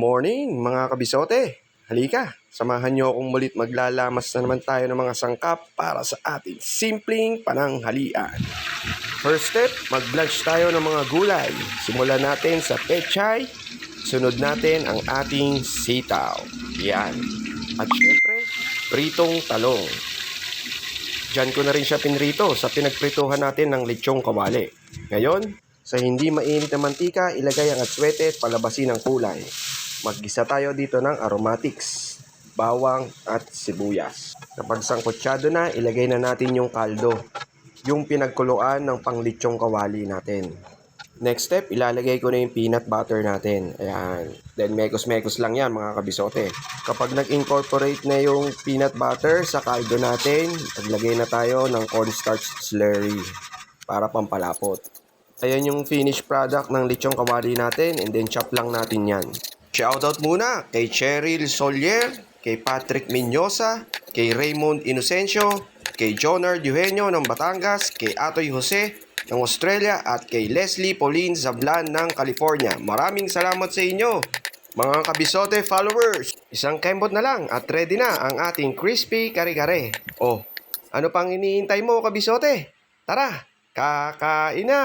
morning mga kabisote! Halika, samahan niyo akong mulit maglalamas na naman tayo ng mga sangkap para sa ating simpleng pananghalian. First step, mag-blanch tayo ng mga gulay. Simulan natin sa pechay, sunod natin ang ating sitaw. Yan. At syempre, pritong talong. Diyan ko na rin siya pinrito sa pinagprituhan natin ng lechong kawali. Ngayon, sa hindi mainit na mantika, ilagay ang atswete at palabasin ang kulay. Maggisa tayo dito ng aromatics, bawang at sibuyas. Kapag sangkutsyado na, ilagay na natin yung kaldo, yung pinagkuluan ng panglechong kawali natin. Next step, ilalagay ko na yung peanut butter natin. Ayan. Then mekos-mekos lang yan mga kabisote. Kapag nag-incorporate na yung peanut butter sa kaldo natin, naglagay na tayo ng cornstarch slurry para pampalapot. Ayan yung finished product ng lechong kawali natin, and then chop lang natin yan. Shoutout muna kay Cheryl Solier, kay Patrick Minyosa, kay Raymond Inocencio, kay Jonard Eugenio ng Batangas, kay Atoy Jose ng Australia, at kay Leslie Pauline Zablan ng California. Maraming salamat sa inyo, mga kabisote followers. Isang kembot na lang at ready na ang ating crispy kare-kare. Oh, ano pang iniintay mo kabisote? Tara, kakain na!